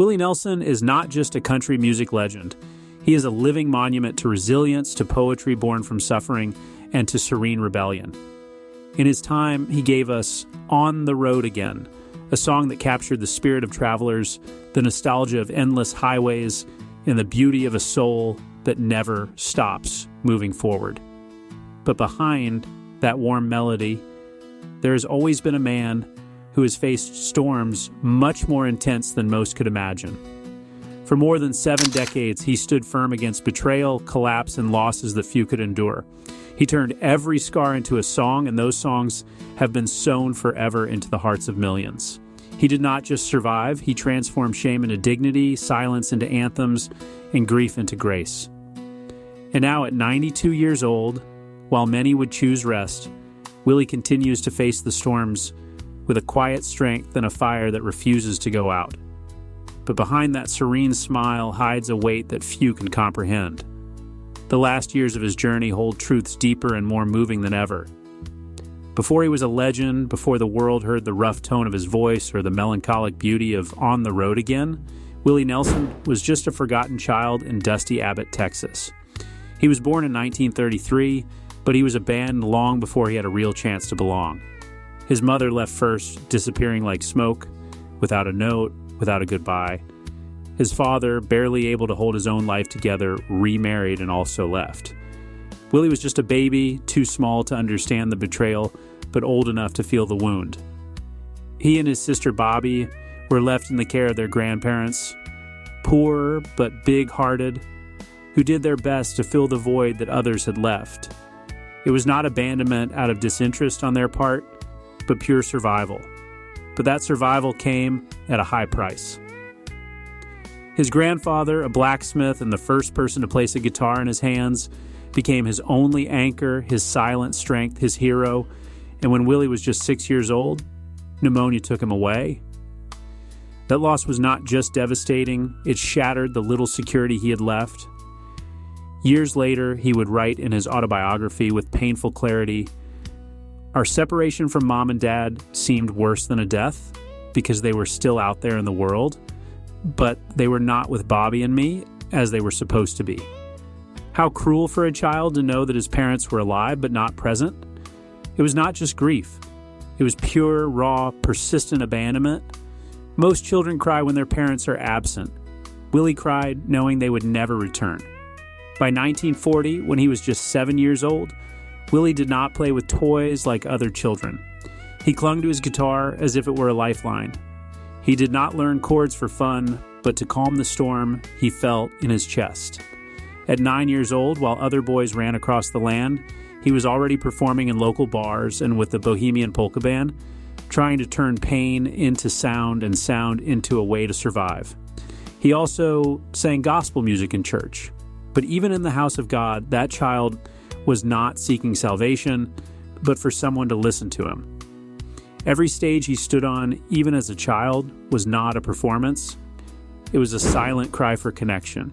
Willie Nelson is not just a country music legend. He is a living monument to resilience, to poetry born from suffering, and to serene rebellion. In his time, he gave us On the Road Again, a song that captured the spirit of travelers, the nostalgia of endless highways, and the beauty of a soul that never stops moving forward. But behind that warm melody, there has always been a man who has faced storms much more intense than most could imagine. For more than 7 decades, he stood firm against betrayal, collapse, and losses that few could endure. He turned every scar into a song, and those songs have been sewn forever into the hearts of millions. He did not just survive, he transformed shame into dignity, silence into anthems, and grief into grace. And now at 92 years old, while many would choose rest, Willie continues to face the storms with a quiet strength and a fire that refuses to go out. But behind that serene smile hides a weight that few can comprehend. The last years of his journey hold truths deeper and more moving than ever. Before he was a legend, before the world heard the rough tone of his voice or the melancholic beauty of On the Road Again, Willie Nelson was just a forgotten child in Dusty Abbott, Texas. He was born in 1933, but he was abandoned long before he had a real chance to belong. His mother left first, disappearing like smoke, without a note, without a goodbye. His father, barely able to hold his own life together, remarried and also left. Willie was just a baby, too small to understand the betrayal, but old enough to feel the wound. He and his sister Bobby were left in the care of their grandparents, poor but big-hearted, who did their best to fill the void that others had left. It was not abandonment out of disinterest on their part, but pure survival. But that survival came at a high price. His grandfather, a blacksmith and the first person to place a guitar in his hands, became his only anchor, his silent strength, his hero. And when Willie was just 6 years old, pneumonia took him away. That loss was not just devastating, it shattered the little security he had left. Years later, he would write in his autobiography with painful clarity, "Our separation from Mom and Dad seemed worse than a death because they were still out there in the world, but they were not with Bobby and me as they were supposed to be." How cruel for a child to know that his parents were alive but not present. It was not just grief. It was pure, raw, persistent abandonment. Most children cry when their parents are absent. Willie cried knowing they would never return. By 1940, when he was just 7 years old, Willie did not play with toys like other children. He clung to his guitar as if it were a lifeline. He did not learn chords for fun, but to calm the storm he felt in his chest. At 9 years old, while other boys ran across the land, he was already performing in local bars and with the Bohemian Polka Band, trying to turn pain into sound and sound into a way to survive. He also sang gospel music in church. But even in the house of God, that child was not seeking salvation, but for someone to listen to him. Every stage he stood on, even as a child, was not a performance. It was a silent cry for connection.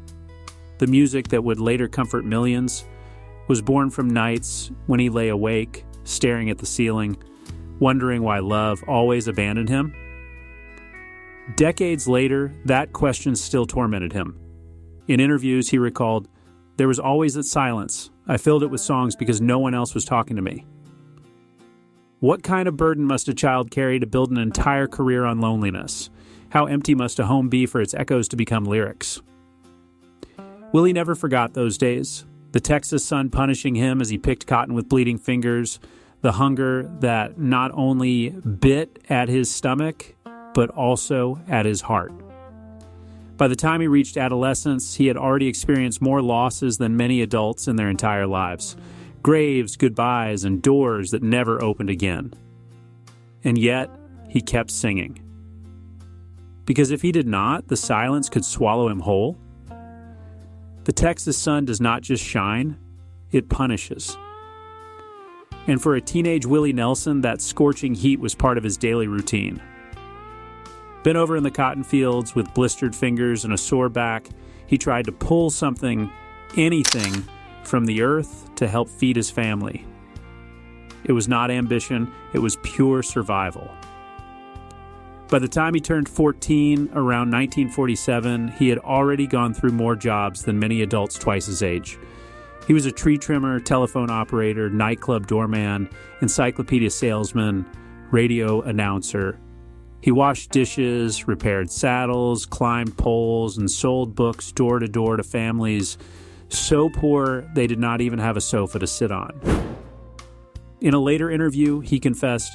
The music that would later comfort millions was born from nights when he lay awake, staring at the ceiling, wondering why love always abandoned him. Decades later, that question still tormented him. In interviews, he recalled, "There was always that silence. I filled it with songs because no one else was talking to me." What kind of burden must a child carry to build an entire career on loneliness? How empty must a home be for its echoes to become lyrics? Willie never forgot those days. The Texas sun punishing him as he picked cotton with bleeding fingers, the hunger that not only bit at his stomach, but also at his heart. By the time he reached adolescence, he had already experienced more losses than many adults in their entire lives. Graves, goodbyes, and doors that never opened again. And yet, he kept singing. Because if he did not, the silence could swallow him whole. The Texas sun does not just shine, it punishes. And for a teenage Willie Nelson, that scorching heat was part of his daily routine. Bent over in the cotton fields with blistered fingers and a sore back, he tried to pull something, anything, from the earth to help feed his family. It was not ambition, it was pure survival. By the time he turned 14, around 1947, he had already gone through more jobs than many adults twice his age. He was a tree trimmer, telephone operator, nightclub doorman, encyclopedia salesman, radio announcer. He washed dishes, repaired saddles, climbed poles, and sold books door to door to families so poor they did not even have a sofa to sit on. In a later interview, he confessed,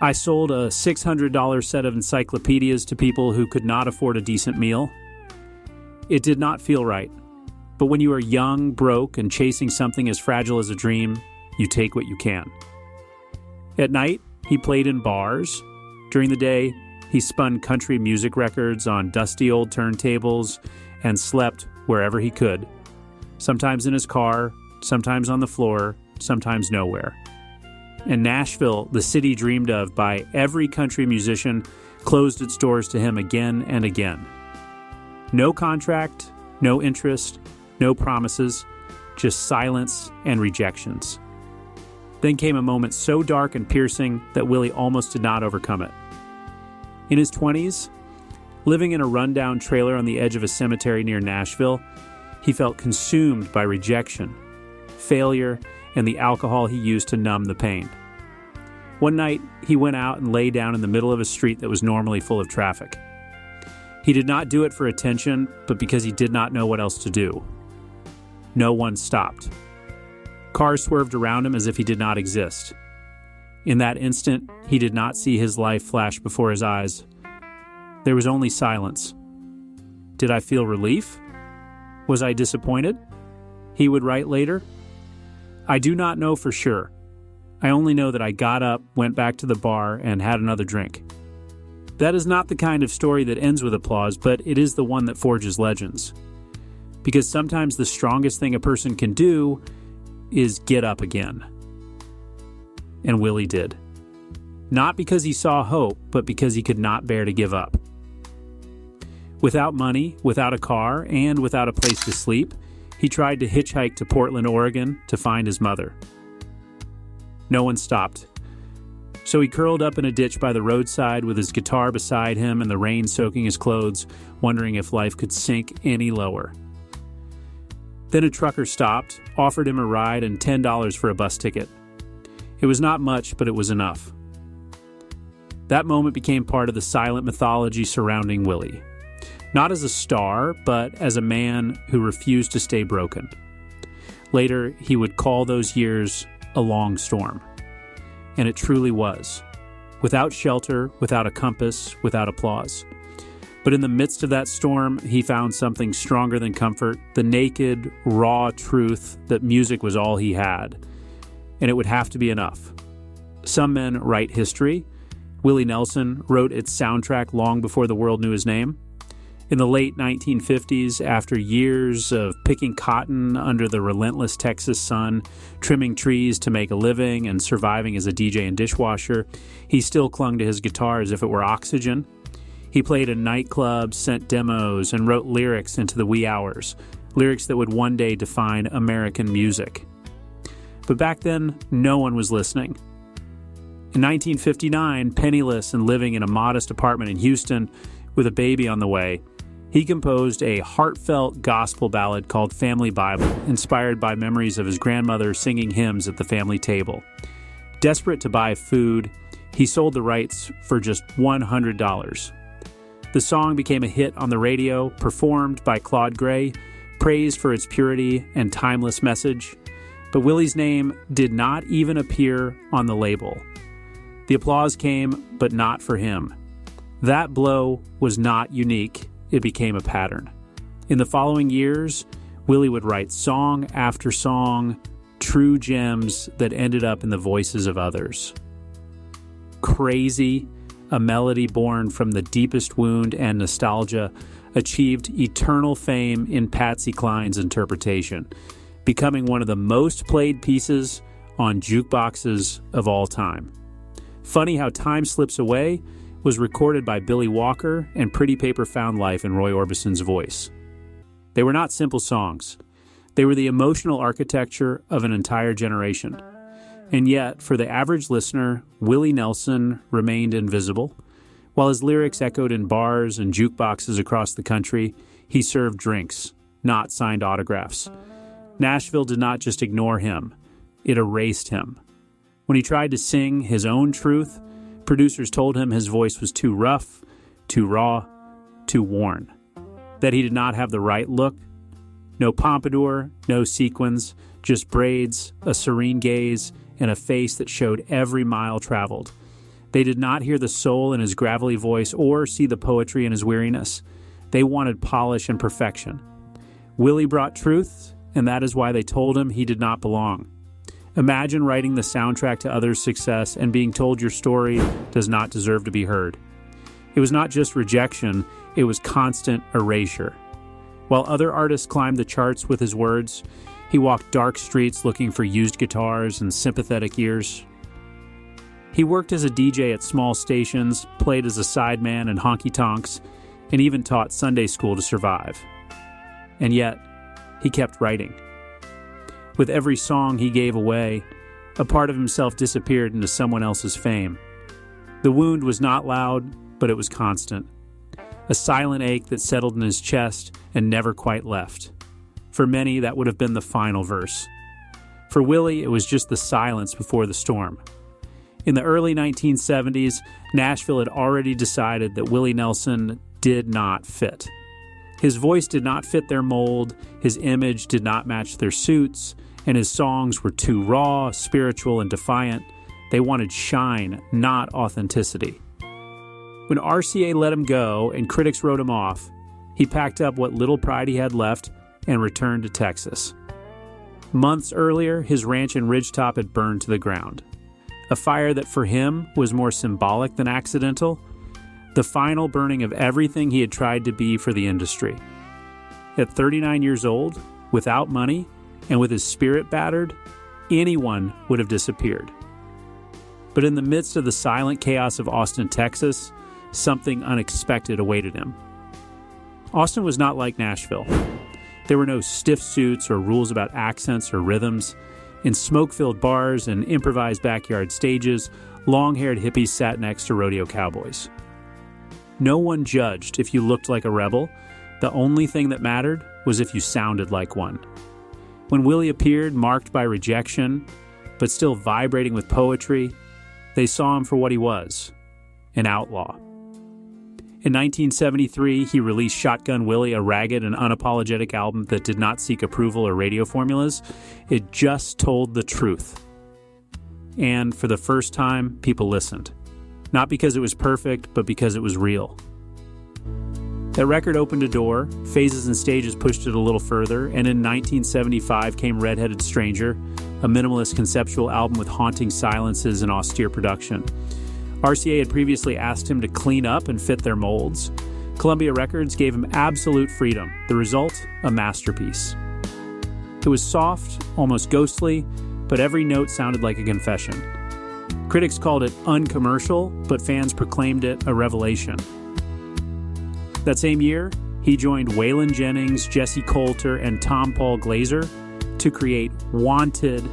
"I sold a $600 set of encyclopedias to people who could not afford a decent meal. It did not feel right. But when you are young, broke, and chasing something as fragile as a dream, you take what you can." At night, he played in bars. During the day, he spun country music records on dusty old turntables and slept wherever he could, sometimes in his car, sometimes on the floor, sometimes nowhere. And Nashville, the city dreamed of by every country musician, closed its doors to him again and again. No contract, no interest, no promises, just silence and rejections. Then came a moment so dark and piercing that Willie almost did not overcome it. In his 20s, living in a rundown trailer on the edge of a cemetery near Nashville, he felt consumed by rejection, failure, and the alcohol he used to numb the pain. One night, he went out and lay down in the middle of a street that was normally full of traffic. He did not do it for attention, but because he did not know what else to do. No one stopped. Cars swerved around him as if he did not exist. In that instant, he did not see his life flash before his eyes. There was only silence. Did I feel relief? Was I disappointed? He would write later. I do not know for sure. I only know that I got up, went back to the bar, and had another drink. That is not the kind of story that ends with applause, but it is the one that forges legends. Because sometimes the strongest thing a person can do is get up again. And Willie did. Not because he saw hope, but because he could not bear to give up. Without money, without a car, and without a place to sleep, he tried to hitchhike to Portland, Oregon to find his mother. No one stopped. So he curled up in a ditch by the roadside with his guitar beside him and the rain soaking his clothes, wondering if life could sink any lower. Then a trucker stopped, offered him a ride and $10 for a bus ticket. It was not much, but it was enough. That moment became part of the silent mythology surrounding Willie. Not as a star, but as a man who refused to stay broken. Later, he would call those years a long storm. And it truly was. Without shelter, without a compass, without applause. But in the midst of that storm, he found something stronger than comfort, the naked, raw truth that music was all he had. And it would have to be enough. Some men write history. Willie Nelson wrote its soundtrack long before the world knew his name. In the late 1950s, after years of picking cotton under the relentless Texas sun, trimming trees to make a living, and surviving as a DJ and dishwasher, he still clung to his guitar as if it were oxygen. He played in nightclubs, sent demos, and wrote lyrics into the wee hours, lyrics that would one day define American music. But back then, no one was listening. In 1959, penniless and living in a modest apartment in Houston with a baby on the way, he composed a heartfelt gospel ballad called Family Bible, inspired by memories of his grandmother singing hymns at the family table. Desperate to buy food, he sold the rights for just $100. The song became a hit on the radio, performed by Claude Gray, praised for its purity and timeless message. But Willie's name did not even appear on the label. The applause came, but not for him. That blow was not unique. It became a pattern. In the following years, Willie would write song after song, true gems that ended up in the voices of others. Crazy, a melody born from the deepest wound and nostalgia, achieved eternal fame in Patsy Cline's interpretation, becoming one of the most played pieces on jukeboxes of all time. Funny How Time Slips Away was recorded by Billy Walker and Pretty Paper Found Life in Roy Orbison's voice. They were not simple songs. They were the emotional architecture of an entire generation. And yet, for the average listener, Willie Nelson remained invisible. While his lyrics echoed in bars and jukeboxes across the country, he served drinks, not signed autographs. Nashville did not just ignore him, it erased him. When he tried to sing his own truth, producers told him his voice was too rough, too raw, too worn. That he did not have the right look. No pompadour, no sequins, just braids, a serene gaze, and a face that showed every mile traveled. They did not hear the soul in his gravelly voice or see the poetry in his weariness. They wanted polish and perfection. Willie brought truth, and that is why they told him he did not belong. Imagine writing the soundtrack to others' success and being told your story does not deserve to be heard. It was not just rejection, it was constant erasure. While other artists climbed the charts with his words, he walked dark streets looking for used guitars and sympathetic ears. He worked as a DJ at small stations, played as a sideman in honky-tonks, and even taught Sunday school to survive. And yet, he kept writing. With every song he gave away, a part of himself disappeared into someone else's fame. The wound was not loud, but it was constant. A silent ache that settled in his chest and never quite left. For many, that would have been the final verse. For Willie, it was just the silence before the storm. In the early 1970s, Nashville had already decided that Willie Nelson did not fit. His voice did not fit their mold, his image did not match their suits, and his songs were too raw, spiritual, and defiant. They wanted shine, not authenticity. When RCA let him go and critics wrote him off, he packed up what little pride he had left and returned to Texas. Months earlier, his ranch in Ridgetop had burned to the ground. A fire that for him was more symbolic than accidental, the final burning of everything he had tried to be for the industry. At 39 years old, without money, and with his spirit battered, anyone would have disappeared. But in the midst of the silent chaos of Austin, Texas, something unexpected awaited him. Austin was not like Nashville. There were no stiff suits or rules about accents or rhythms. In smoke-filled bars and improvised backyard stages, long-haired hippies sat next to rodeo cowboys. No one judged if you looked like a rebel. The only thing that mattered was if you sounded like one. When Willie appeared, marked by rejection, but still vibrating with poetry, they saw him for what he was, an outlaw. In 1973, he released Shotgun Willie, a ragged and unapologetic album that did not seek approval or radio formulas. It just told the truth. And for the first time, people listened. Not because it was perfect, but because it was real. That record opened a door, Phases and Stages pushed it a little further, and in 1975 came Redheaded Stranger, a minimalist conceptual album with haunting silences and austere production. RCA had previously asked him to clean up and fit their molds. Columbia Records gave him absolute freedom. The result, a masterpiece. It was soft, almost ghostly, but every note sounded like a confession. Critics called it uncommercial, but fans proclaimed it a revelation. That same year, he joined Waylon Jennings, Jesse Coulter, and Tom Paul Glazer to create Wanted.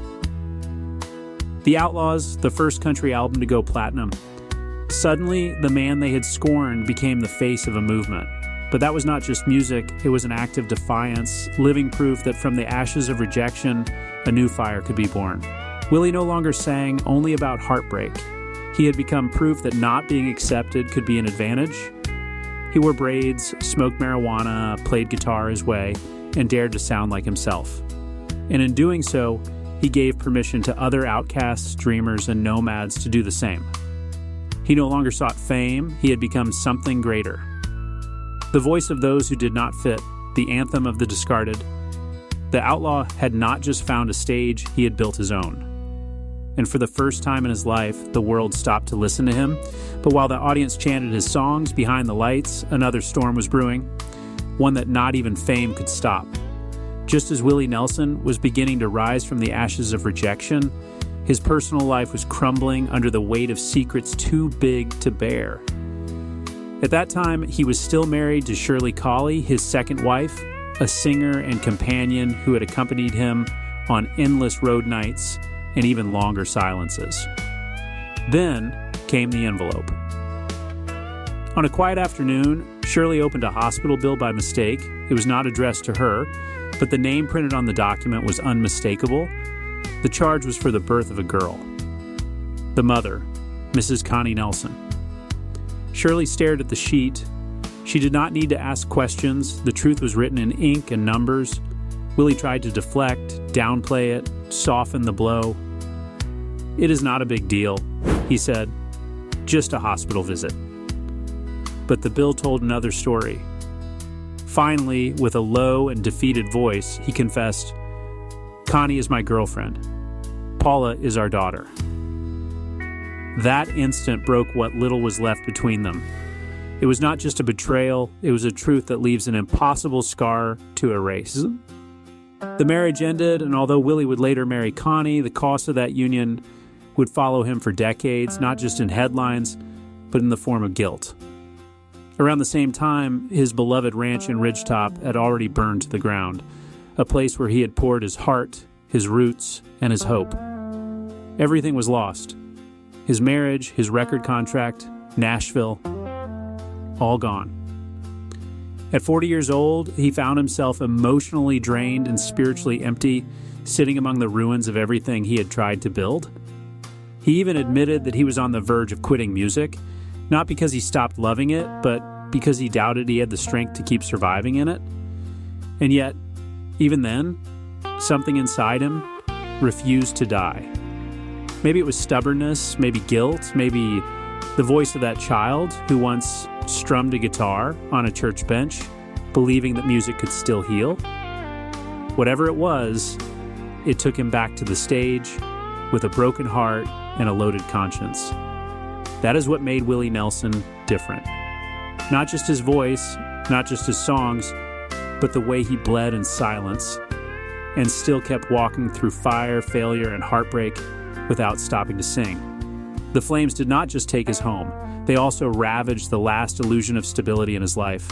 The Outlaws, the first country album to go platinum. Suddenly, the man they had scorned became the face of a movement. But that was not just music, it was an act of defiance, living proof that from the ashes of rejection, a new fire could be born. Willie no longer sang only about heartbreak. He had become proof that not being accepted could be an advantage. He wore braids, smoked marijuana, played guitar his way, and dared to sound like himself. And in doing so, he gave permission to other outcasts, dreamers, and nomads to do the same. He no longer sought fame, he had become something greater. The voice of those who did not fit, the anthem of the discarded. The outlaw had not just found a stage, he had built his own. And for the first time in his life, the world stopped to listen to him. But while the audience chanted his songs behind the lights, another storm was brewing, one that not even fame could stop. Just as Willie Nelson was beginning to rise from the ashes of rejection, his personal life was crumbling under the weight of secrets too big to bear. At that time, he was still married to Shirley Colley, his second wife, a singer and companion who had accompanied him on endless road nights and even longer silences. Then came the envelope. On a quiet afternoon, Shirley opened a hospital bill by mistake. It was not addressed to her, but the name printed on the document was unmistakable. The charge was for the birth of a girl. The mother, Mrs. Connie Nelson. Shirley stared at the sheet. She did not need to ask questions. The truth was written in ink and numbers. Willie tried to deflect, downplay it, soften the blow. "It is not a big deal," he said. "Just a hospital visit." But the bill told another story. Finally, with a low and defeated voice, he confessed, "Connie is my girlfriend. Paula is our daughter." That instant broke what little was left between them. It was not just a betrayal, it was a truth that leaves an impossible scar to erase. The marriage ended, and although Willie would later marry Connie, the cost of that union would follow him for decades, not just in headlines, but in the form of guilt. Around the same time, his beloved ranch in Ridgetop had already burned to the ground, a place where he had poured his heart, his roots, and his hope. Everything was lost. His marriage, his record contract, Nashville, all gone. At 40 years old, he found himself emotionally drained and spiritually empty, sitting among the ruins of everything he had tried to build. He even admitted that he was on the verge of quitting music, not because he stopped loving it, but because he doubted he had the strength to keep surviving in it. And yet, even then, something inside him refused to die. Maybe it was stubbornness, maybe guilt, maybe the voice of that child who once strummed a guitar on a church bench, believing that music could still heal. Whatever it was, it took him back to the stage with a broken heart and a loaded conscience. That is what made Willie Nelson different. Not just his voice, not just his songs, but the way he bled in silence and still kept walking through fire, failure, and heartbreak without stopping to sing. The flames did not just take his home, they also ravaged the last illusion of stability in his life.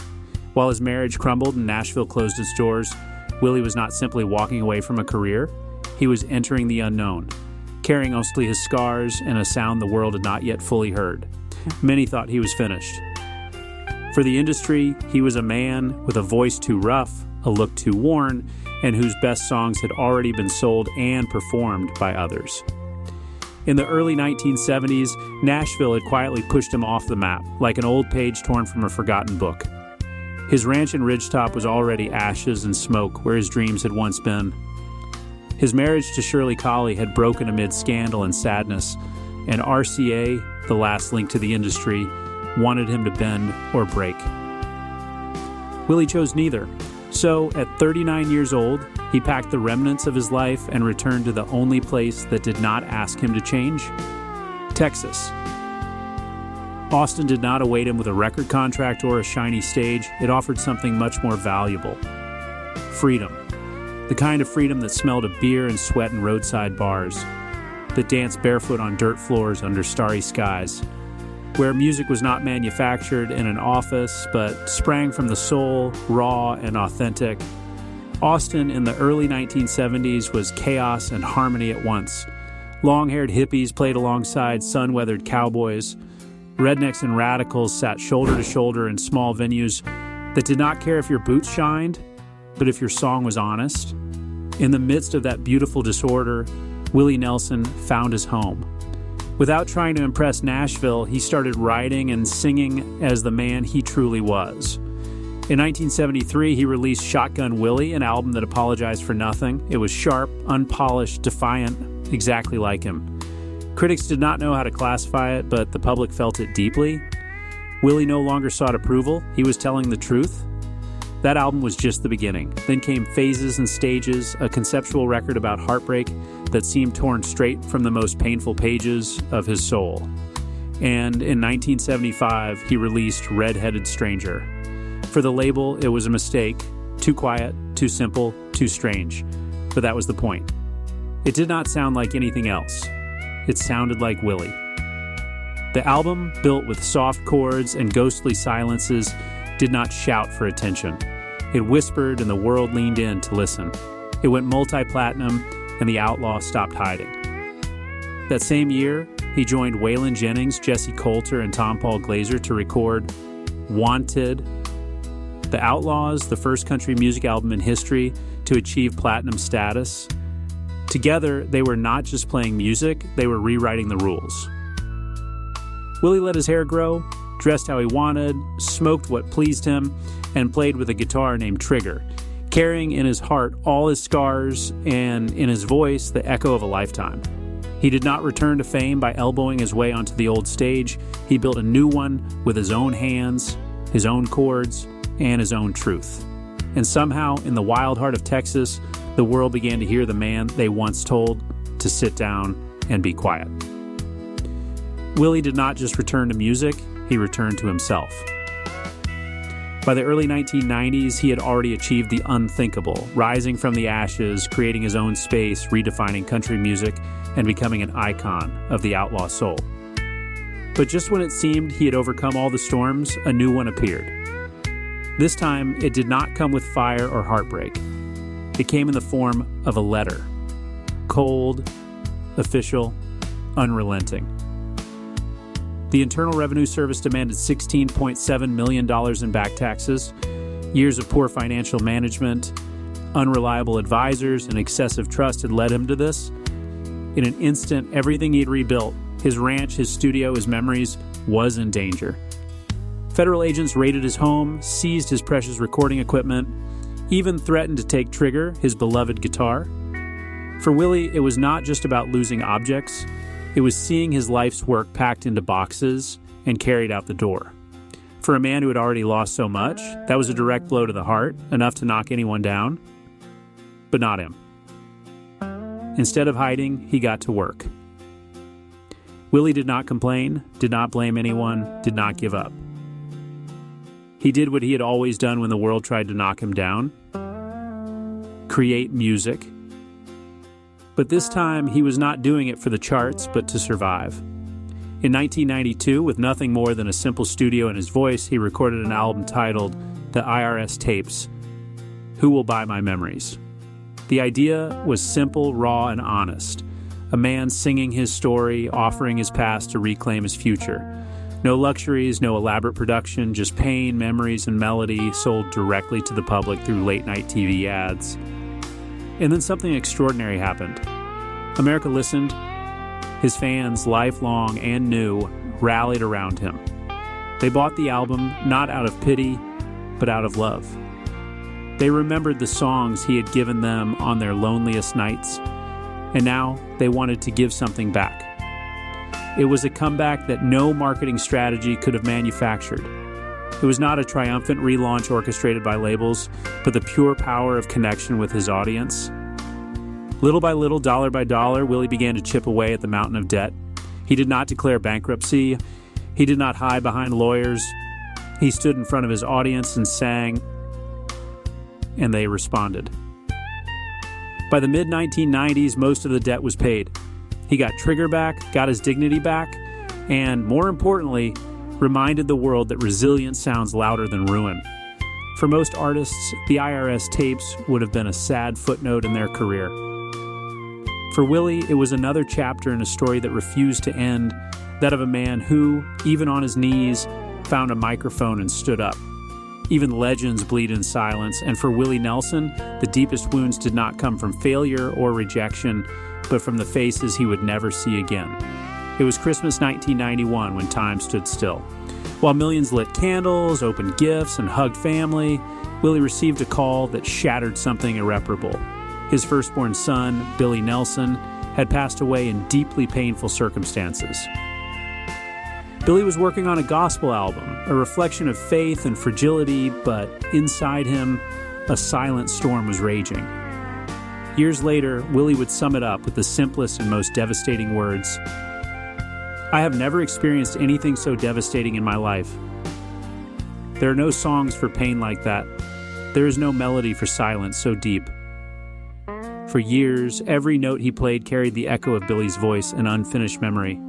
While his marriage crumbled and Nashville closed its doors, Willie was not simply walking away from a career, he was entering the unknown, carrying mostly his scars and a sound the world had not yet fully heard. Many thought he was finished. For the industry, he was a man with a voice too rough, a look too worn, and whose best songs had already been sold and performed by others. In the early 1970s, Nashville had quietly pushed him off the map, like an old page torn from a forgotten book. His ranch in Ridgetop was already ashes and smoke where his dreams had once been. His marriage to Shirley Colley had broken amid scandal and sadness, and RCA, the last link to the industry, wanted him to bend or break. Willie chose neither. So, at 39 years old, he packed the remnants of his life and returned to the only place that did not ask him to change: Texas. Austin did not await him with a record contract or a shiny stage. It offered something much more valuable: freedom. The kind of freedom that smelled of beer and sweat in roadside bars, that danced barefoot on dirt floors under starry skies, where music was not manufactured in an office, but sprang from the soul, raw and authentic. Austin in the early 1970s was chaos and harmony at once. Long-haired hippies played alongside sun-weathered cowboys. Rednecks and radicals sat shoulder to shoulder in small venues that did not care if your boots shined, but if your song was honest. In the midst of that beautiful disorder, Willie Nelson found his home. Without trying to impress Nashville, he started writing and singing as the man he truly was. In 1973, he released Shotgun Willie, an album that apologized for nothing. It was sharp, unpolished, defiant, exactly like him. Critics did not know how to classify it, but the public felt it deeply. Willie no longer sought approval. He was telling the truth. That album was just the beginning. Then came Phases and Stages, a conceptual record about heartbreak that seemed torn straight from the most painful pages of his soul. And in 1975, he released Red-Headed Stranger. For the label, it was a mistake. Too quiet, too simple, too strange. But that was the point. It did not sound like anything else. It sounded like Willie. The album, built with soft chords and ghostly silences, did not shout for attention. It whispered and the world leaned in to listen. It went multi-platinum and the outlaw stopped hiding. That same year, he joined Waylon Jennings, Jesse Coulter, and Tom Paul Glaser to record Wanted, The Outlaws, the first country music album in history to achieve platinum status. Together, they were not just playing music, they were rewriting the rules. Willie let his hair grow, dressed how he wanted, smoked what pleased him, and played with a guitar named Trigger, carrying in his heart all his scars and in his voice the echo of a lifetime. He did not return to fame by elbowing his way onto the old stage. He built a new one with his own hands, his own chords, and his own truth. And somehow, in the wild heart of Texas, the world began to hear the man they once told to sit down and be quiet. Willie did not just return to music, he returned to himself. By the early 1990s, he had already achieved the unthinkable, rising from the ashes, creating his own space, redefining country music, and becoming an icon of the outlaw soul. But just when it seemed he had overcome all the storms, a new one appeared. This time, it did not come with fire or heartbreak. It came in the form of a letter. Cold, official, unrelenting. The Internal Revenue Service demanded $16.7 million in back taxes. Years of poor financial management, unreliable advisors, and excessive trust had led him to this. In an instant, everything he'd rebuilt, his ranch, his studio, his memories, was in danger. Federal agents raided his home, seized his precious recording equipment, even threatened to take Trigger, his beloved guitar. For Willie, it was not just about losing objects. It was seeing his life's work packed into boxes and carried out the door. For a man who had already lost so much, that was a direct blow to the heart, enough to knock anyone down. But not him. Instead of hiding, he got to work. Willie did not complain, did not blame anyone, did not give up. He did what he had always done when the world tried to knock him down: create music. But this time, he was not doing it for the charts, but to survive. In 1992, with nothing more than a simple studio and his voice, he recorded an album titled The IRS Tapes, Who Will Buy My Memories? The idea was simple, raw, and honest. A man singing his story, offering his past to reclaim his future. No luxuries, no elaborate production, just pain, memories, and melody sold directly to the public through late-night TV ads. And then something extraordinary happened. America listened. His fans, lifelong and new, rallied around him. They bought the album not out of pity, but out of love. They remembered the songs he had given them on their loneliest nights, and now they wanted to give something back. It was a comeback that no marketing strategy could have manufactured. It was not a triumphant relaunch orchestrated by labels, but the pure power of connection with his audience. Little by little, dollar by dollar, Willie began to chip away at the mountain of debt. He did not declare bankruptcy. He did not hide behind lawyers. He stood in front of his audience and sang, and they responded. By the mid-1990s, most of the debt was paid. He got Trigger back, got his dignity back, and more importantly, reminded the world that resilience sounds louder than ruin. For most artists, the IRS tapes would have been a sad footnote in their career. For Willie, it was another chapter in a story that refused to end, that of a man who, even on his knees, found a microphone and stood up. Even legends bleed in silence, and for Willie Nelson, the deepest wounds did not come from failure or rejection, but from the faces he would never see again. It was Christmas 1991 when time stood still. While millions lit candles, opened gifts, and hugged family, Willie received a call that shattered something irreparable. His firstborn son, Willie Nelson, had passed away in deeply painful circumstances. Billy was working on a gospel album, a reflection of faith and fragility, but inside him, a silent storm was raging. Years later, Willie would sum it up with the simplest and most devastating words: "I have never experienced anything so devastating in my life. There are no songs for pain like that. There is no melody for silence so deep." For years, every note he played carried the echo of Billy's voice, an unfinished memory.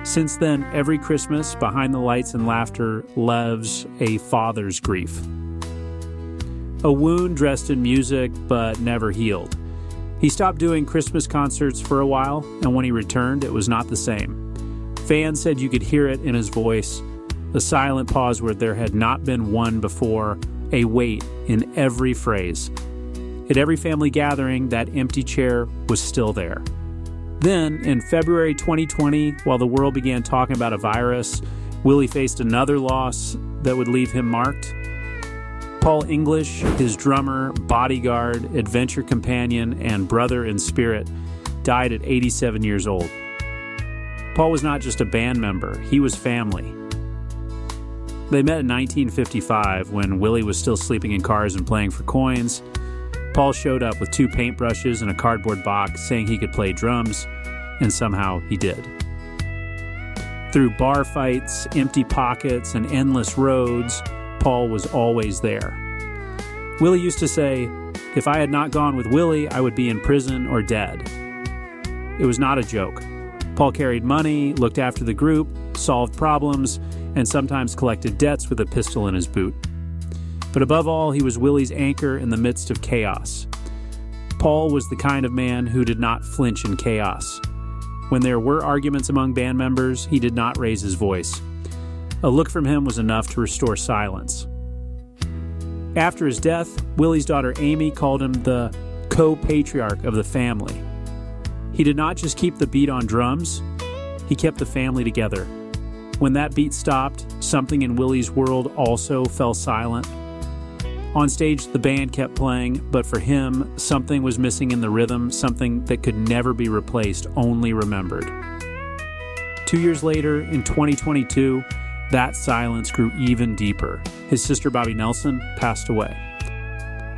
Since then, every Christmas, behind the lights and laughter, lives a father's grief. A wound dressed in music, but never healed. He stopped doing Christmas concerts for a while, and when he returned, it was not the same. Fans said you could hear it in his voice, a silent pause where there had not been one before, a wait in every phrase. At every family gathering, that empty chair was still there. Then, in February 2020, while the world began talking about a virus, Willie faced another loss that would leave him marked. Paul English, his drummer, bodyguard, adventure companion, and brother in spirit, died at 87 years old. Paul was not just a band member, he was family. They met in 1955 when Willie was still sleeping in cars and playing for coins. Paul showed up with 2 paintbrushes and a cardboard box saying he could play drums, and somehow he did. Through bar fights, empty pockets, and endless roads, Paul was always there. Willie used to say, "If I had not gone with Willie, I would be in prison or dead." It was not a joke. Paul carried money, looked after the group, solved problems, and sometimes collected debts with a pistol in his boot. But above all, he was Willie's anchor in the midst of chaos. Paul was the kind of man who did not flinch in chaos. When there were arguments among band members, he did not raise his voice. A look from him was enough to restore silence. After his death, Willie's daughter Amy called him the co-patriarch of the family. He did not just keep the beat on drums, he kept the family together. When that beat stopped, something in Willie's world also fell silent. On stage, the band kept playing, but for him, something was missing in the rhythm, something that could never be replaced, only remembered. 2 years later, in 2022, that silence grew even deeper. His sister, Bobby Nelson, passed away.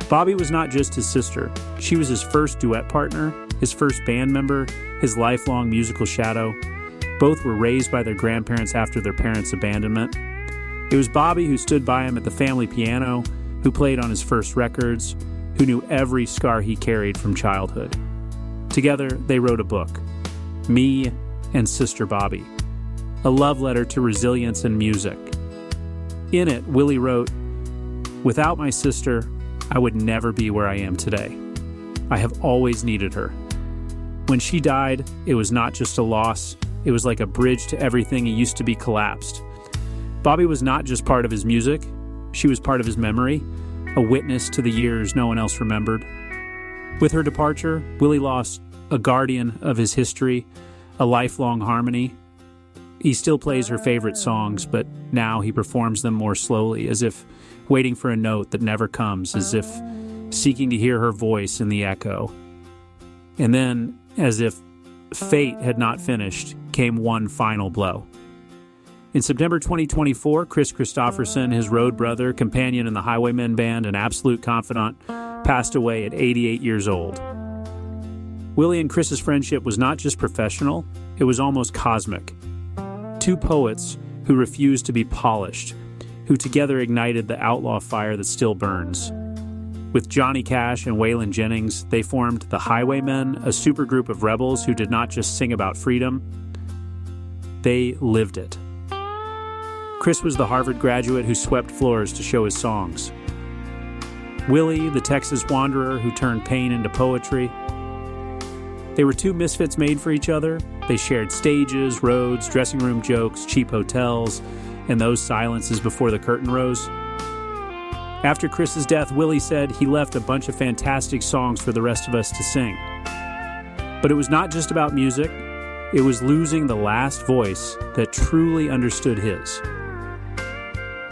Bobby was not just his sister. She was his first duet partner, his first band member, his lifelong musical shadow. Both were raised by their grandparents after their parents' abandonment. It was Bobby who stood by him at the family piano, who played on his first records, who knew every scar he carried from childhood. Together, they wrote a book, Me and Sister Bobby, a love letter to resilience and music. In it, Willie wrote, "Without my sister, I would never be where I am today. I have always needed her. When she died, it was not just a loss, it was like a bridge to everything he used to be collapsed. Bobby was not just part of his music, she was part of his memory, a witness to the years no one else remembered." With her departure, Willie lost a guardian of his history, a lifelong harmony. He still plays her favorite songs, but now he performs them more slowly, as if waiting for a note that never comes, as if seeking to hear her voice in the echo. And then, as if fate had not finished, came one final blow. In September 2024, Chris Christopherson, his road brother, companion in the Highwaymen band, and absolute confidant, passed away at 88 years old. Willie and Chris's friendship was not just professional, it was almost cosmic. 2 poets who refused to be polished, who together ignited the outlaw fire that still burns. With Johnny Cash and Waylon Jennings, they formed the Highwaymen, a supergroup of rebels who did not just sing about freedom, they lived it. Chris was the Harvard graduate who swept floors to show his songs. Willie, the Texas wanderer who turned pain into poetry. They were 2 misfits made for each other. They shared stages, roads, dressing room jokes, cheap hotels, and those silences before the curtain rose. After Chris's death, Willie said he left a bunch of fantastic songs for the rest of us to sing. But it was not just about music. It was losing the last voice that truly understood his.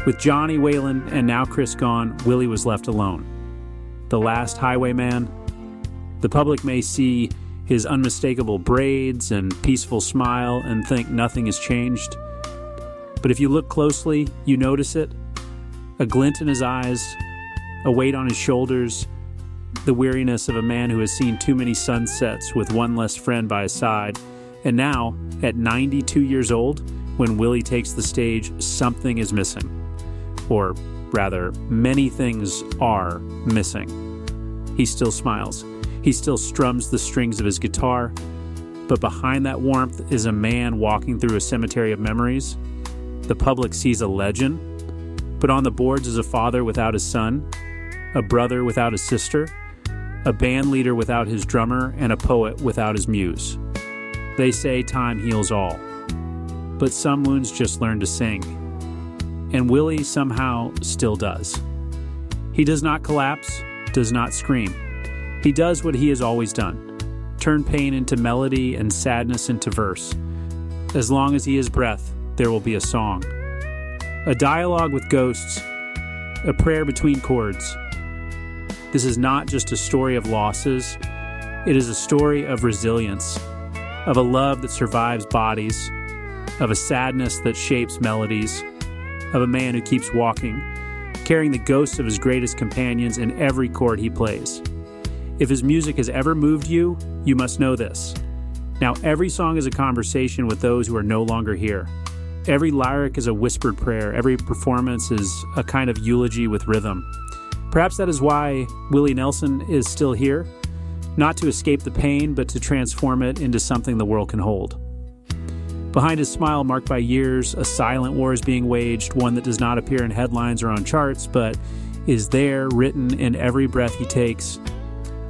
With Johnny, Waylon, and now Chris gone, Willie was left alone. The last highwayman. The public may see his unmistakable braids and peaceful smile and think nothing has changed. But if you look closely, you notice it. A glint in his eyes, a weight on his shoulders, the weariness of a man who has seen too many sunsets with one less friend by his side. And now, at 92 years old, when Willie takes the stage, something is missing. Or rather, many things are missing. He still smiles. He still strums the strings of his guitar. But behind that warmth is a man walking through a cemetery of memories. The public sees a legend, but on the boards is a father without his son, a brother without his sister, a band leader without his drummer, and a poet without his muse. They say time heals all, but some wounds just learn to sing. and Willie somehow still does. He does not collapse, does not scream. He does what he has always done, turn pain into melody and sadness into verse. As long as he has breath, there will be a song. A dialogue with ghosts, a prayer between chords. This is not just a story of losses, it is a story of resilience, of a love that survives bodies, of a sadness that shapes melodies, of a man who keeps walking, carrying the ghosts of his greatest companions in every chord he plays. If his music has ever moved you, you must know this. Now, every song is a conversation with those who are no longer here. Every lyric is a whispered prayer. Every performance is a kind of eulogy with rhythm. Perhaps that is why Willie Nelson is still here, not to escape the pain, but to transform it into something the world can hold. Behind his smile marked by years, a silent war is being waged, one that does not appear in headlines or on charts, but is there, written in every breath he takes.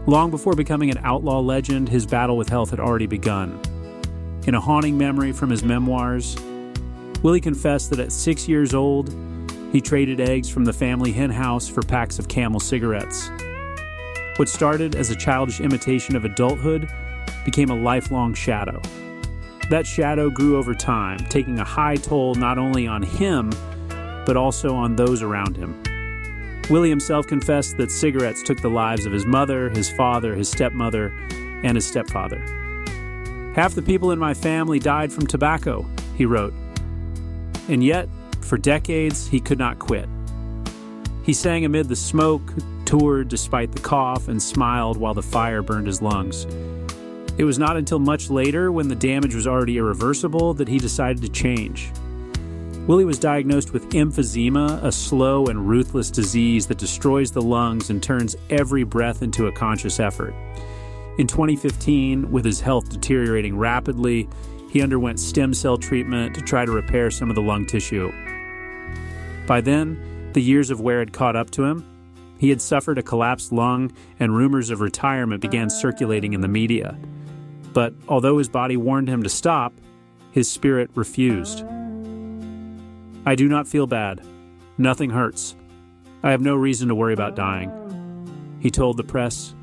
Long before becoming an outlaw legend, his battle with health had already begun. In a haunting memory from his memoirs, Willie confessed that at 6 years old, he traded eggs from the family hen house for packs of Camel cigarettes. What started as a childish imitation of adulthood became a lifelong shadow. That shadow grew over time, taking a high toll not only on him, but also on those around him. Willie himself confessed that cigarettes took the lives of his mother, his father, his stepmother, and his stepfather. "Half the people in my family died from tobacco," he wrote. And yet, for decades, he could not quit. He sang amid the smoke, toured despite the cough, and smiled while the fire burned his lungs. It was not until much later, when the damage was already irreversible, that he decided to change. Willie was diagnosed with emphysema, a slow and ruthless disease that destroys the lungs and turns every breath into a conscious effort. In 2015, with his health deteriorating rapidly, he underwent stem cell treatment to try to repair some of the lung tissue. By then, the years of wear had caught up to him. He had suffered a collapsed lung, and rumors of retirement began circulating in the media. But although his body warned him to stop, his spirit refused. "I do not feel bad. Nothing hurts. I have no reason to worry about dying," he told the press.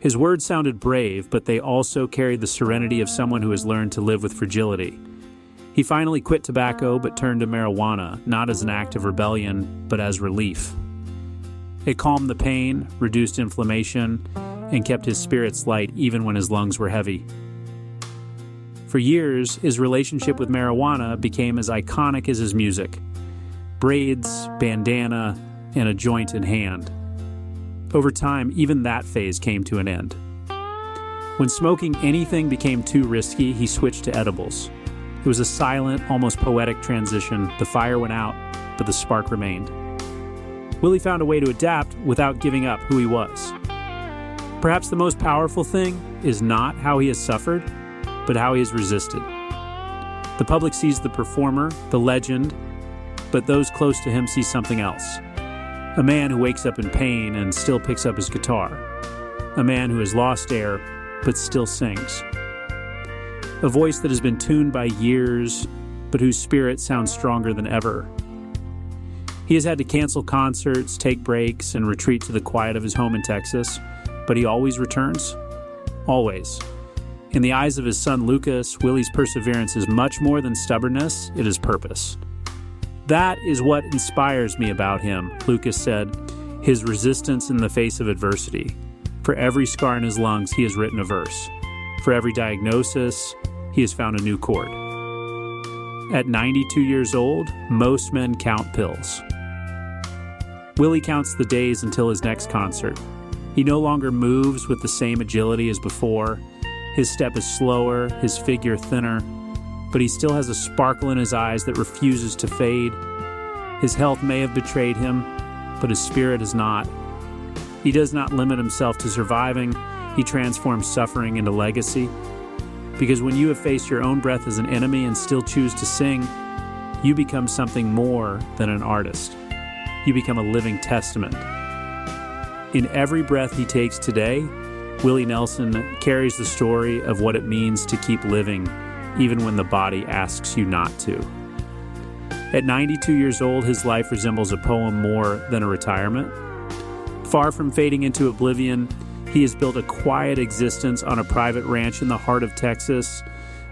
His words sounded brave, but they also carried the serenity of someone who has learned to live with fragility. He finally quit tobacco, but turned to marijuana, not as an act of rebellion, but as relief. It calmed the pain, reduced inflammation, and kept his spirits light even when his lungs were heavy. For years, his relationship with marijuana became as iconic as his music. Braids, bandana, and a joint in hand. Over time, even that phase came to an end. When smoking anything became too risky, he switched to edibles. It was a silent, almost poetic transition. The fire went out, but the spark remained. Willie found a way to adapt without giving up who he was. Perhaps the most powerful thing is not how he has suffered, but how he has resisted. The public sees the performer, the legend, but those close to him see something else. A man who wakes up in pain and still picks up his guitar. A man who has lost air, but still sings. A voice that has been tuned by years, but whose spirit sounds stronger than ever. He has had to cancel concerts, take breaks, and retreat to the quiet of his home in Texas, but he always returns. Always. In the eyes of his son Lucas, Willie's perseverance is much more than stubbornness, it is purpose. "That is what inspires me about him," Lucas said, "his resistance in the face of adversity. For every scar in his lungs, he has written a verse. For every diagnosis, he has found a new chord." At 92 years old, most men count pills. Willie counts the days until his next concert. He no longer moves with the same agility as before. His step is slower, his figure thinner, but he still has a sparkle in his eyes that refuses to fade. His health may have betrayed him, but his spirit has not. He does not limit himself to surviving. He transforms suffering into legacy. Because when you have faced your own breath as an enemy and still choose to sing, you become something more than an artist. You become a living testament. In every breath he takes today, Willie Nelson carries the story of what it means to keep living, even when the body asks you not to. At 92 years old, his life resembles a poem more than a retirement. Far from fading into oblivion, he has built a quiet existence on a private ranch in the heart of Texas,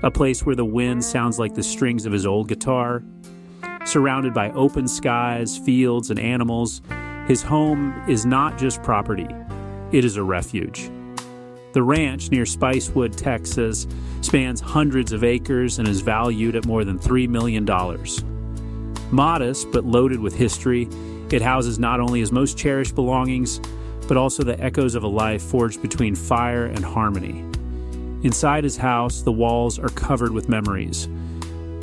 a place where the wind sounds like the strings of his old guitar. Surrounded by open skies, fields, and animals, his home is not just property, it is a refuge. The ranch near Spicewood, Texas, spans hundreds of acres and is valued at more than $3 million. Modest but loaded with history, it houses not only his most cherished belongings, but also the echoes of a life forged between fire and harmony. Inside his house, the walls are covered with memories.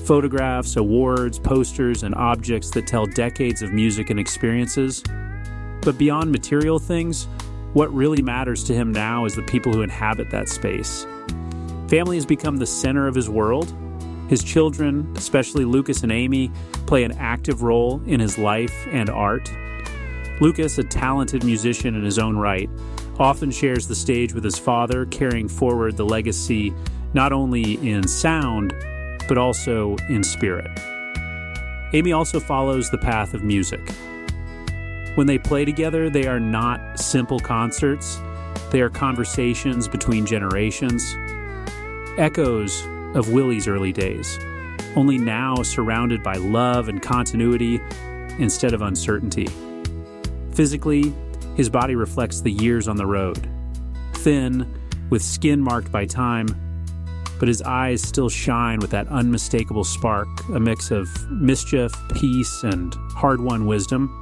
Photographs, awards, posters, and objects that tell decades of music and experiences. But beyond material things, what really matters to him now is the people who inhabit that space. Family has become the center of his world. His children, especially Lucas and Amy, play an active role in his life and art. Lucas, a talented musician in his own right, often shares the stage with his father, carrying forward the legacy not only in sound, but also in spirit. Amy also follows the path of music. When they play together, they are not simple concerts. They are conversations between generations, echoes of Willie's early days, only now surrounded by love and continuity instead of uncertainty. Physically, his body reflects the years on the road. Thin, with skin marked by time, but his eyes still shine with that unmistakable spark, a mix of mischief, peace, and hard-won wisdom.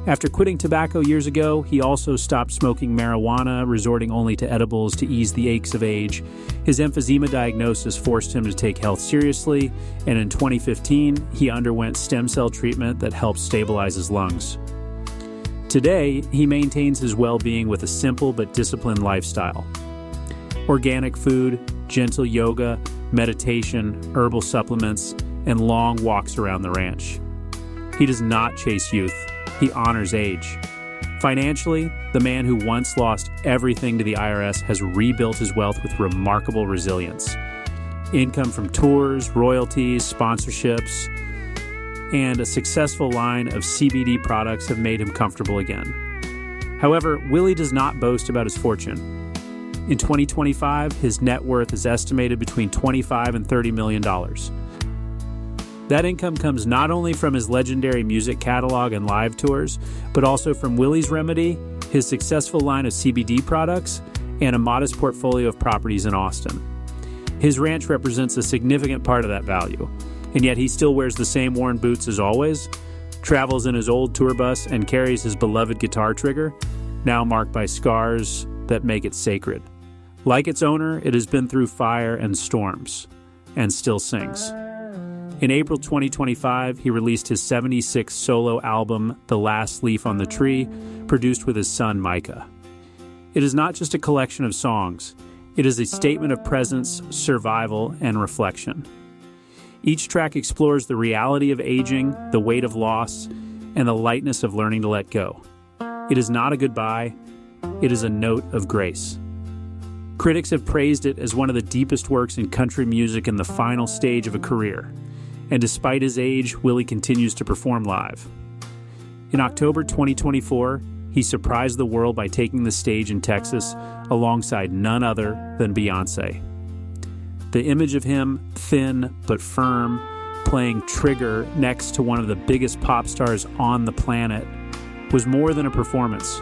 After quitting tobacco years ago, he also stopped smoking marijuana, resorting only to edibles to ease the aches of age. His emphysema diagnosis forced him to take health seriously, and in 2015, he underwent stem cell treatment that helped stabilize his lungs. Today, he maintains his well-being with a simple but disciplined lifestyle. Organic food, gentle yoga, meditation, herbal supplements, and long walks around the ranch. He does not chase youth. He honors age. Financially, the man who once lost everything to the IRS has rebuilt his wealth with remarkable resilience. Income from tours, royalties, sponsorships, and a successful line of CBD products have made him comfortable again. However, Willie does not boast about his fortune. In 2025, his net worth is estimated between $25 and $30 million. That income comes not only from his legendary music catalog and live tours, but also from Willie's Remedy, his successful line of CBD products, and a modest portfolio of properties in Austin. His ranch represents a significant part of that value, and yet he still wears the same worn boots as always, travels in his old tour bus, and carries his beloved guitar trigger, now marked by scars that make it sacred. Like its owner, it has been through fire and storms, and still sings. In April 2025, he released his 76th solo album, The Last Leaf on the Tree, produced with his son, Micah. It is not just a collection of songs. It is a statement of presence, survival, and reflection. Each track explores the reality of aging, the weight of loss, and the lightness of learning to let go. It is not a goodbye. It is a note of grace. Critics have praised it as one of the deepest works in country music in the final stage of a career. And despite his age, Willie continues to perform live. In October 2024, he surprised the world by taking the stage in Texas alongside none other than Beyoncé. The image of him, thin but firm, playing Trigger next to one of the biggest pop stars on the planet, was more than a performance.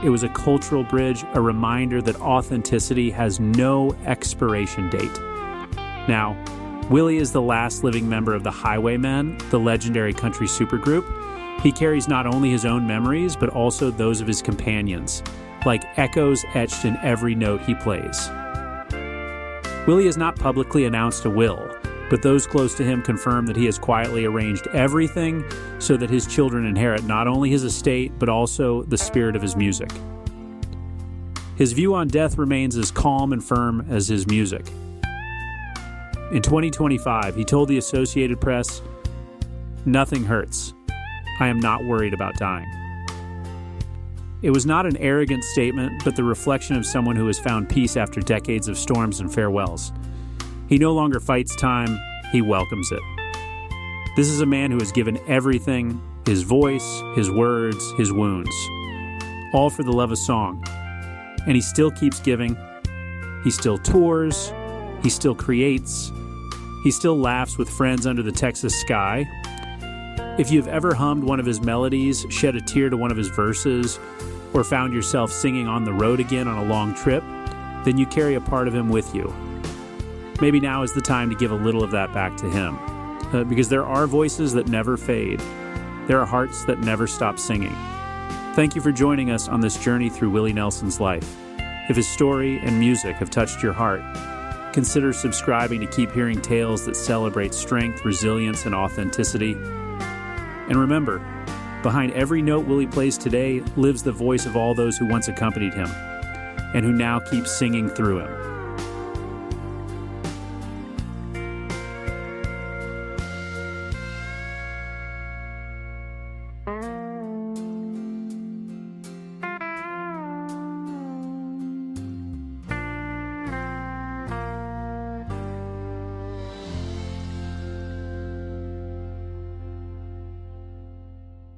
It was a cultural bridge, a reminder that authenticity has no expiration date. Now, Willie is the last living member of the Highwaymen, the legendary country supergroup. He carries not only his own memories, but also those of his companions, like echoes etched in every note he plays. Willie has not publicly announced a will, but those close to him confirm that he has quietly arranged everything so that his children inherit not only his estate, but also the spirit of his music. His view on death remains as calm and firm as his music. In 2025, he told the Associated Press, "Nothing hurts. I am not worried about dying." It was not an arrogant statement, but the reflection of someone who has found peace after decades of storms and farewells. He no longer fights time, he welcomes it. This is a man who has given everything, his voice, his words, his wounds, all for the love of song. And he still keeps giving. He still tours. He still creates. He still laughs with friends under the Texas sky. If you've ever hummed one of his melodies, shed a tear to one of his verses, or found yourself singing on the road again on a long trip, then you carry a part of him with you. Maybe now is the time to give a little of that back to him. Because there are voices that never fade. There are hearts that never stop singing. Thank you for joining us on this journey through Willie Nelson's life. If his story and music have touched your heart, consider subscribing to keep hearing tales that celebrate strength, resilience, and authenticity. And remember, behind every note Willie plays today lives the voice of all those who once accompanied him and who now keep singing through him.